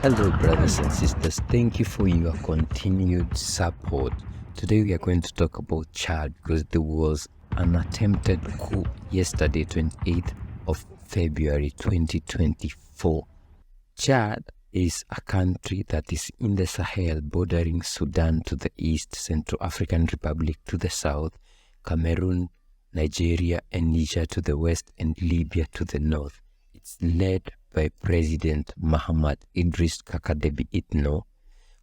Hello, brothers and sisters. Thank you for your continued support. Today we are going to talk about Chad because there was an attempted coup yesterday, 28th of February 2024. Chad is a country that is in the Sahel, bordering Sudan to the east, Central African Republic to the south, Cameroon, Nigeria and Niger to the west, and Libya to the north. It's led by President Mahamat Idris Kakadebi Itno,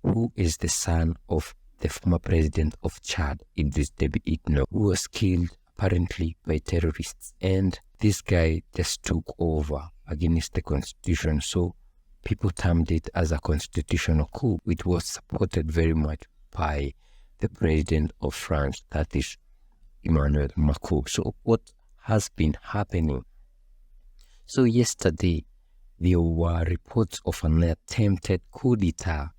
who is the son of the former president of Chad, Idris Deby Itno, who was killed apparently by terrorists. And this guy just took over against the constitution. So people termed it as a constitutional coup. It was supported very much by the president of France, that is Emmanuel Macron. So what has been happening? So yesterday, there were reports of an attempted coup d'etat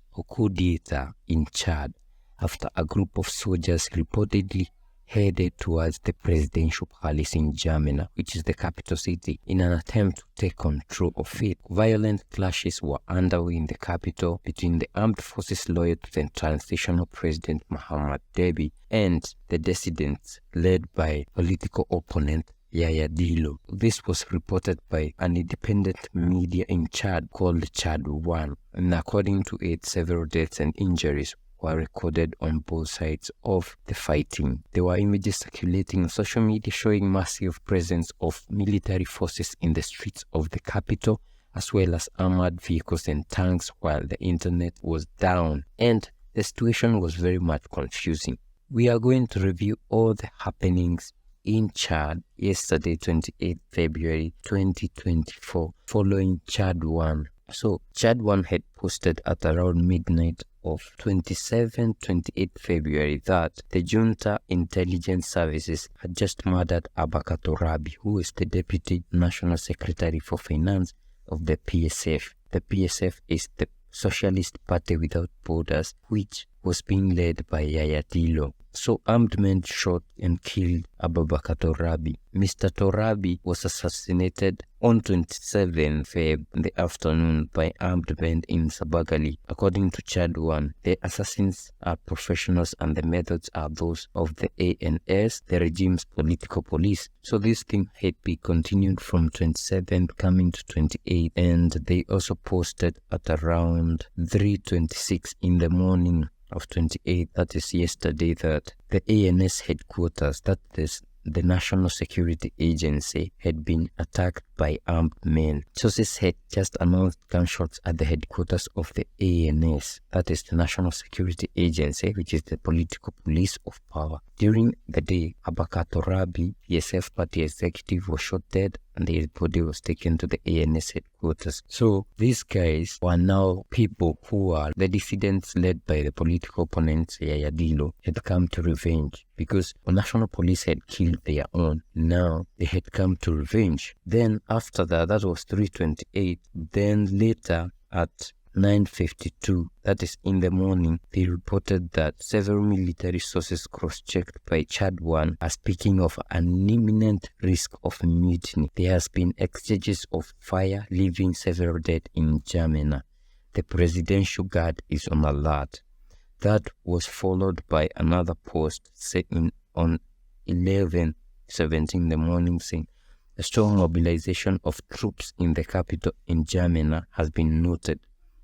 in Chad after a group of soldiers reportedly headed towards the presidential palace in N'Djamena, which is the capital city, in an attempt to take control of it. Violent clashes were underway in the capital between the armed forces loyal to the transitional president Mahamat Deby and the dissidents led by political opponent Lled. This was reported by an independent media in Chad called Chad 1, and according to it, several deaths and injuries were recorded on both sides of the fighting. There were images circulating on social media showing massive presence of military forces in the streets of the capital, as well as armored vehicles and tanks, while the internet was down, and the situation was very much confusing. We are going to review all the happenings in Chad yesterday, 28 February 2024, following Chad 1. So Chad 1 had posted at around midnight of 28 February that the junta intelligence services had just murdered Abaka Torabi, who is the Deputy National Secretary for Finance of the PSF. The PSF is the Socialist Party Without Borders, which was being led by Lled. So armed men shot and killed Abubakar Torabi. Mr. Torabi was assassinated on 27 Feb in the afternoon by armed men in Sabagali. According to Chad 1, the assassins are professionals and the methods are those of the ANS, the regime's political police. So this thing had been continued from 27 coming to 28, and they also posted at around 3:26 in the morning of 28, that is yesterday, that the ANS headquarters, that is the National Security Agency, had been attacked by armed men. Sources had just announced gunshots at the headquarters of the ANS, that is the National Security Agency, which is the political police of power. During the day, Abaka Torabi, PSF party executive, was shot dead and his body was taken to the ANS headquarters. So these guys were now people who are the dissidents led by the political opponents Lled had come to revenge, because the national police had killed their own. Now they had come to revenge. Then after that was 3:28. Then later at 9:52, that is in the morning, they reported that several military sources cross-checked by Chad 1 are speaking of an imminent risk of mutiny. There has been exchanges of fire, leaving several dead in N'Djamena. The presidential guard is on alert. That was followed by another post set in on 11:17 in the morning, saying a strong mobilization of troops in the capital in N'Djamena has been noted.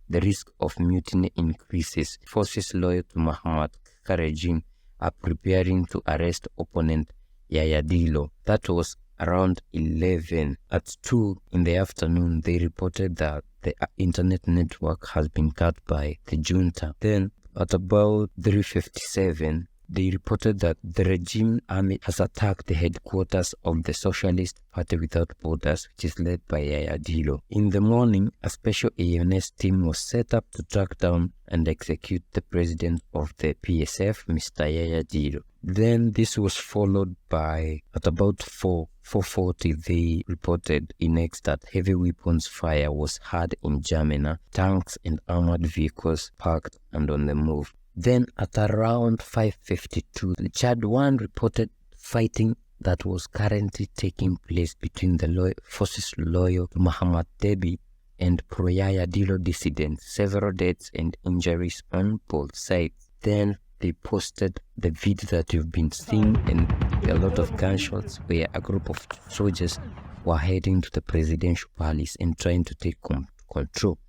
The risk of mutiny increases. Forces loyal to Mahamat regime are preparing to arrest opponent Lled. That was around 11. At 2 in the afternoon, they reported that the internet network has been cut by the junta. Then at about 3:57, they reported that the regime army has attacked the headquarters of the Socialist Party Without Borders, which is led by Lled. In the morning, a special ANS team was set up to track down and execute the president of the PSF, Mr. Lled. Then this was followed by, at about 4:40, they reported in X that heavy weapons fire was heard in N'Djamena, tanks and armored vehicles parked and on the move. Then at around 5:52, the Chad 1 reported fighting that was currently taking place between the forces loyal to Muhammad Debi and pro-Yaya Dillo dissidents. Several deaths and injuries on both sides. Then they posted the video that you've been seeing, and a lot of gunshots where a group of soldiers were heading to the presidential palace and trying to take control.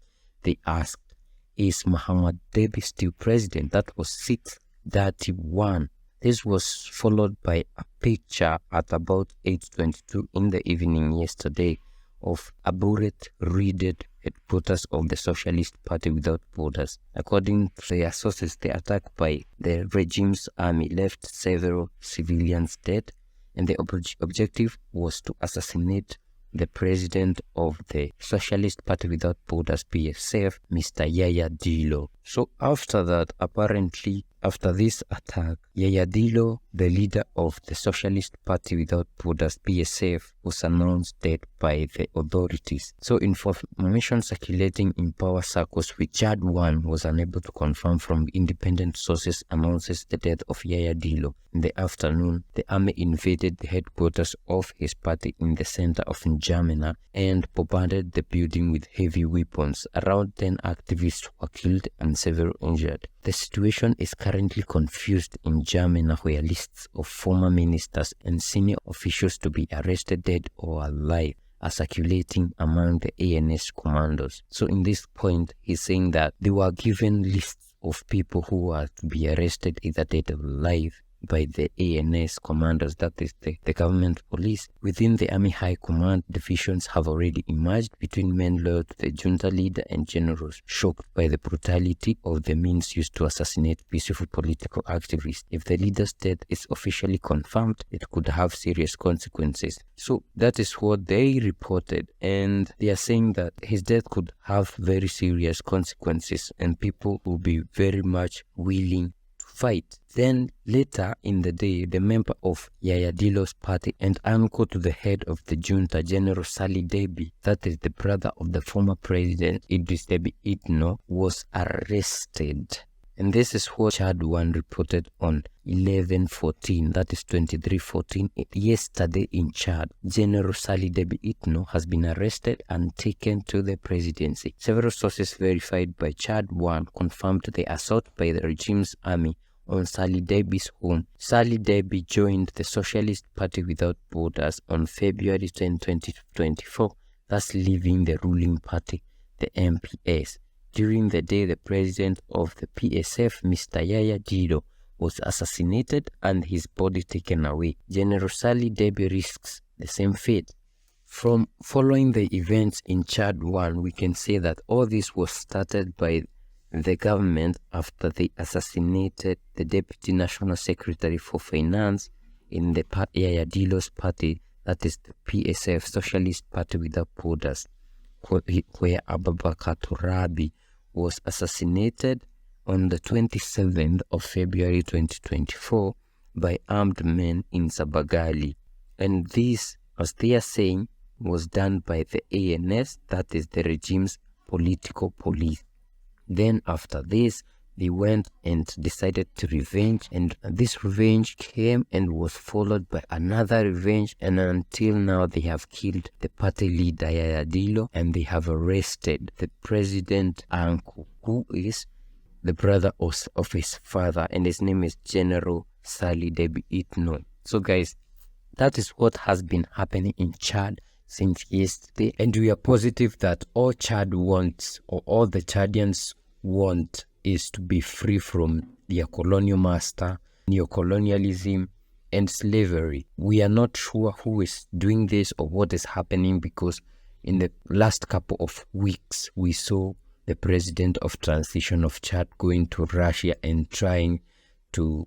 They asked, "Is Muhammad Debi still president?" That was 6:31. This was followed by a picture at about 8:22 in the evening yesterday of a bullet-readed headquarters of the Socialist Party Without Borders. According to their sources, the attack by the regime's army left several civilians dead, and the objective was to assassinate the president of the Socialist Party Without Borders, PSF, Mr. Yaya Dillo. So after that, apparently, after this attack, Yaya Dillo, the leader of the Socialist Party Without Borders, PSF, was announced dead by the authorities. So information circulating in power circles which Chad 1 was unable to confirm from independent sources announces the death of Yaya Dillo. In the afternoon, the army invaded the headquarters of his party in the center of N'Djamena and bombarded the building with heavy weapons. Around 10 activists were killed and several injured. The situation is currently confused in N'Djamena, where lists of former ministers and senior officials to be arrested dead or alive are circulating among the ANS commandos. So in this point, he's saying that they were given lists of people who are to be arrested either dead or alive by the ANS commanders, that is the government police. Within the Army High Command, divisions have already emerged between men loyal to the junta leader and generals shocked by the brutality of the means used to assassinate peaceful political activists. If the leader's death is officially confirmed, it could have serious consequences. So that is what they reported, and they are saying that his death could have very serious consequences and people will be very much willing fight. Then later in the day, the member of Yaya Dillo's party and uncle to the head of the junta, General Sali Debi, that is the brother of the former president Idris Deby Itno, was arrested. And this is what Chad 1 reported on 11/14, that is 23/14. Yesterday in Chad, General Sali Deby Itno has been arrested and taken to the presidency. Several sources verified by Chad 1 confirmed the assault by the regime's army on Sali Deby's home. Sali Deby joined the Socialist Party Without Borders on February 10, 2024, thus leaving the ruling party, the MPS. During the day, the president of the PSF, Mr. Yaya Dillo, was assassinated and his body taken away. General Sali Deby risks the same fate. From following the events in Chad 1, we can say that all this was started by the government after they assassinated the Deputy National Secretary for Finance in the Yaya Dillo's party, that is the PSF, Socialist Party Without Borders, where Abubakar Turabi was assassinated on the 27th of February 2024 by armed men in Sabagali. And this, as they are saying, was done by the ANS, that is the regime's political police. Then after this, they went and decided to revenge, and this revenge came and was followed by another revenge, and until now they have killed the party leader Yaya Dillo and they have arrested the president uncle, who is the brother of his father, and his name is General Sali Deby Itno. So guys, that is what has been happening in Chad since yesterday, and we are positive that all Chad wants, or all the Chadians want, is to be free from their colonial master, neocolonialism, and slavery. We are not sure who is doing this or what is happening, because in the last couple of weeks we saw the president of transition of Chad going to Russia and trying to,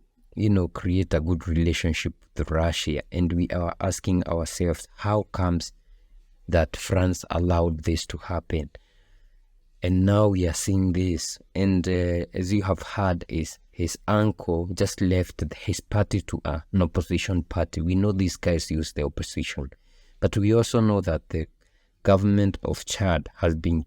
create a good relationship with Russia. And we are asking ourselves, how comes that France allowed this to happen? And now we are seeing this, and as you have heard, is his uncle just left his party to an opposition party. We know these guys use the opposition, but we also know that the government of Chad has been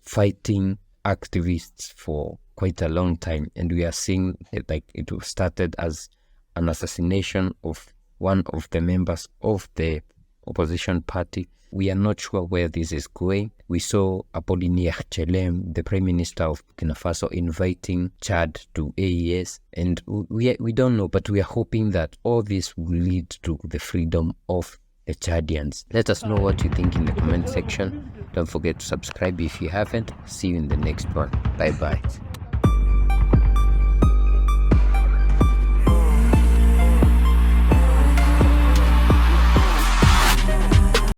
fighting activists for quite a long time, and we are seeing it, like it started as an assassination of one of the members of the opposition party. We are not sure where this is going. We saw Lled, the Prime Minister of Burkina Faso, inviting Chad to AES, and we don't know, but we are hoping that all this will lead to the freedom of the Chadians. Let us know what you think in the comment section. Don't forget to subscribe if you haven't. See you in the next one. Bye bye.